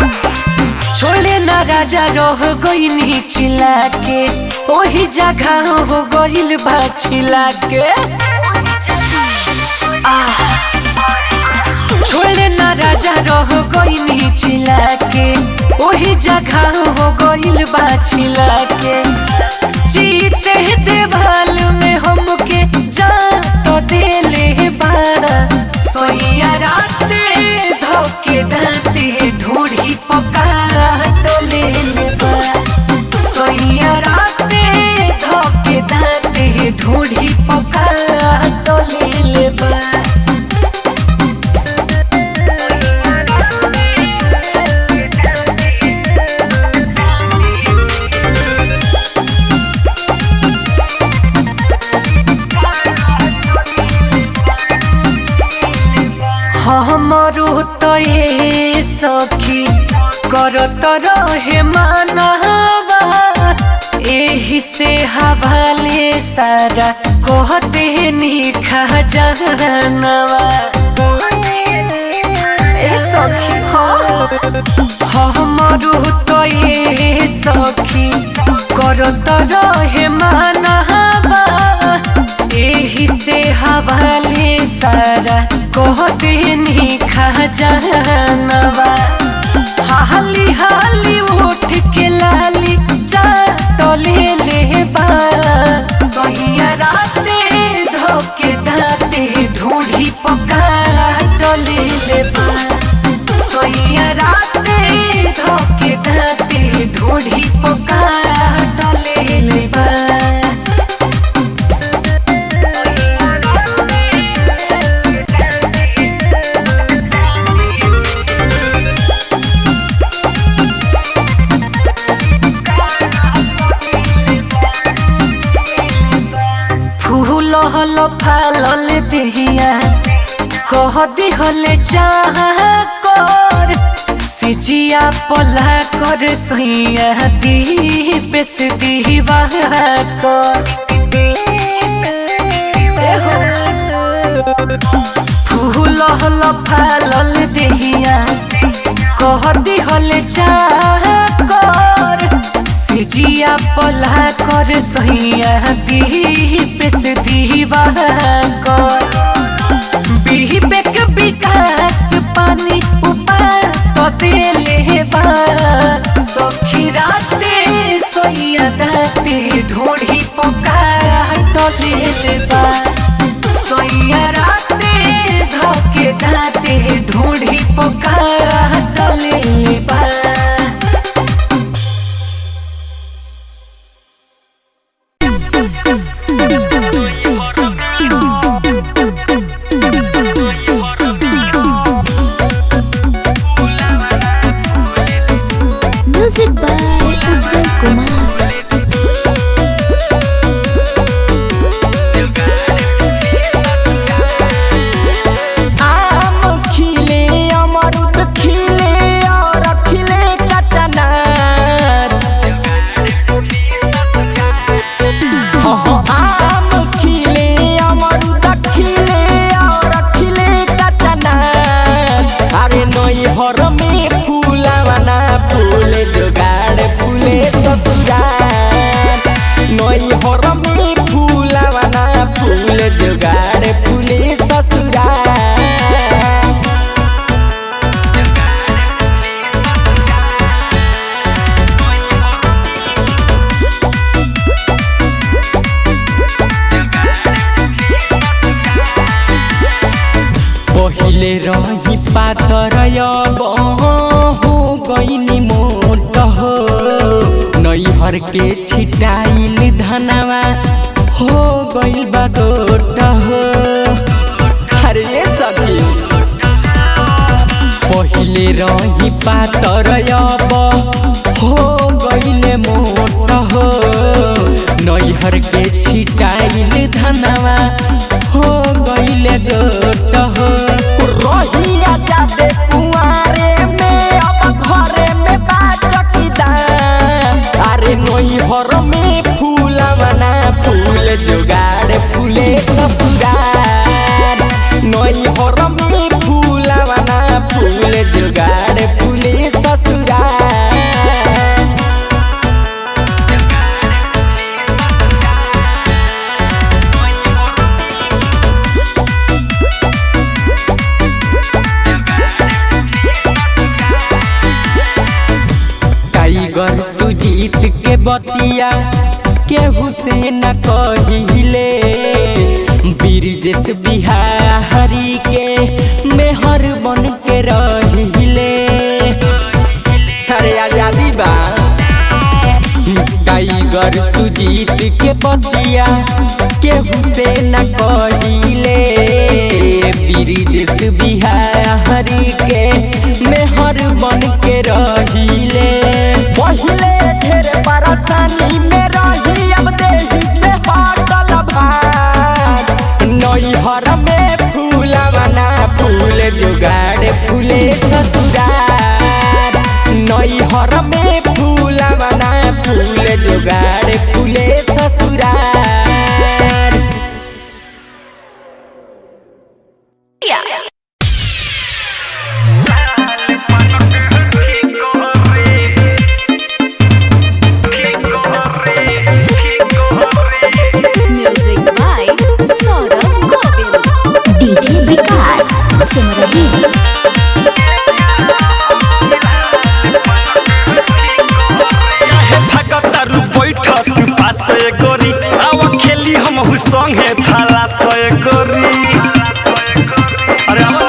छोड़े ना राजा रह गई चिल्ला के ओही जगह हो गइल बा छिला के। छोड़े ना राजा रह गई चिल्ला के ओही जगह हो गइल बा छिला के। जीते देवाल में हमके जा तो देले बारा सोइया राते धोके दाते ढूंढी पकारा तो ले बा। सोइया राते धोके दाते ढूंढी पकारा तो ले बा। हमरो तो ये सखी करत रहे मानवा एही से हवाले सारा कहते निखा जानवा। ए सखी हमरो तो ये सखी करत रहे मानवा एही से हवाले सारा कहते निखा जानवा। हाली हाली उठ के लाली जा तो ले बा। सोइया राते धोके दाते ढूंढी पकारा तो ले बा। सोइया राते धोके दाते ढूंढी पकारा तो ले बा। हल फालल देहिया कह दिहले चाह कर सिजिया पला कर सैया दीप से दीवा कर। फूल हल फालल देहिया कह दिहले चाह कर सिजिया पला कर सैया दीप से दीवा कर। विवेक विकास पानी ऊपर तो देले बा। सखी राते सोइया दाते ढूंढी पकारा तो ले बा। सोइया राते धोके दाते ढूंढी पकारा तो ले बा। Music by Ujjwal Kumar. जुगाड़ पुलिस ससुराल। पहिले रही पातर हो गईनी मोट हो नैहर के छिटाइल धनवा हो गइल बा गोट हो। अरे सखी पहिले रही पातर हो गइले मोट हो नैहर के छिटाइल धनवा हो गइले गोट हो। रहिया जाते कुआरे में अब घरे में बाचकीदार। अरे नैहर में फूलवना फूल जुगाड़ फूले सब बतिया केहू से न कहिले ब्रिजेश बिहारी के मेहर बन के रहिले। अरे आजादी बा टाइगर सुजीत के बतिया केहू से न कहिले ब्रिजेश बिहारी के मेहर बन के रहिले। पहिले ढेर परेशानी में रही अब देही से हटल भाग। नैहर में फूलवना फूल जुगाड़ फूले ससुरार। नैहर में फूलवना फूल जुगाड़ फूले ससुरार। Music by Saurabh Govind. DJ Vikas Simrahi. पासे गोरी आव खेली हम संगे थाला से गोरी। अरे हो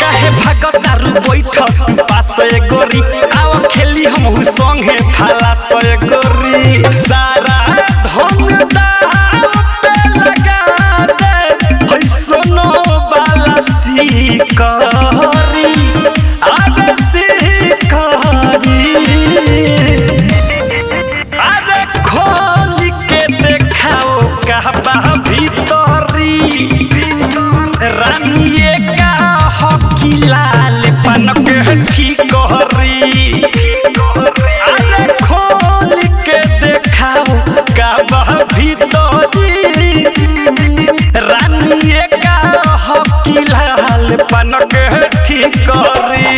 काहे भागतारू बैठ पासे गोरी आव खेली हम संगे थाला से गोरी। सारा धन दाव पे लगा दे होई सोनो वाला सिकरी। आगे सिकरी खोल के देखाओ कहबा भीतरी। रानिए का हकी लाल पन के ठिकरी। अरे खोल के देखाओ कहबा भीतरी। रानिए का हकी लाल पन के ठिकरी।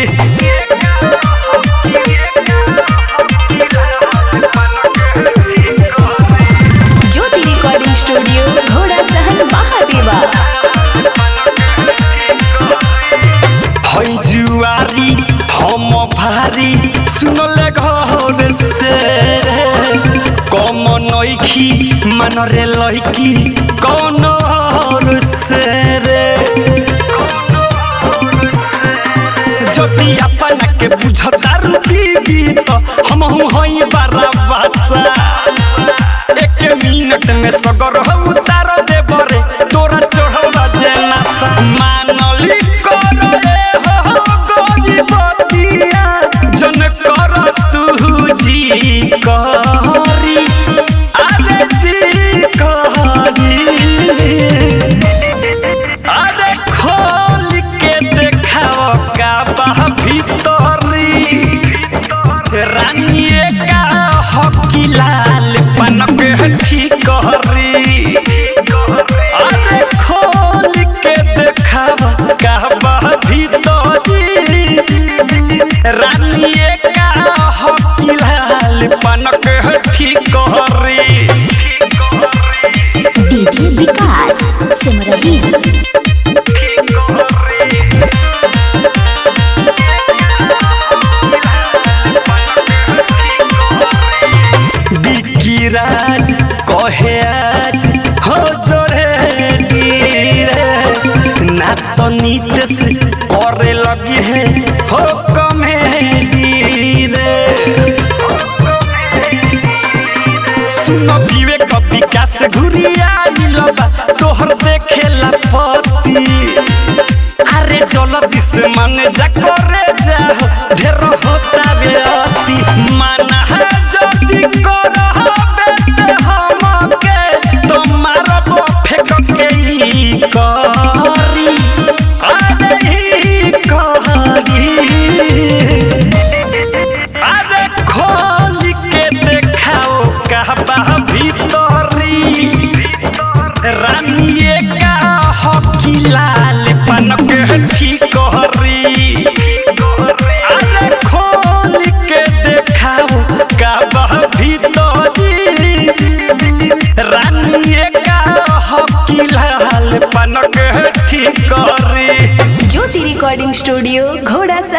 स्टूडियो घोड़ा सहन महादेवा। हई जुआरी हम भारी सुनले घर से कम नइखी मन रे लइकी कौन से रे। जदि अपन के बुझता रूपी तो हमहु हई बारा बासा। एक मिनट में सगर उतार देब रे तोरा चढ़वा जेना मानली कर हो गोरी बतिया जन कर तू जी करी। अरे जी करी अरे खोल के देखाओ का बा भीतरी। रानिए का हकी लाल पन के ठिकरी। अरे खोल के देखावा कहबा भीतरी। रानिए का हकी लाल पन के ठिकरी। DJ Vikas Simrahi. राज कहे आज हो जोरे रे ना तो नीतीश करे लगी है हो कमेडी रे। सुनो विवेक विकास घुरिया लबा तोहर देखेला पति। अरे जल्दी से मन जा करे जा ढेर होता बेअति। माना है जल्दी कर रानिए का हकी लाल पन के ठिकरी। अरे खोल के देखाओ का भीतरी। रानिए का हकी लाल पन के ठिकरी। ज्योति रिकॉर्डिंग स्टूडियो घोड़ा सहन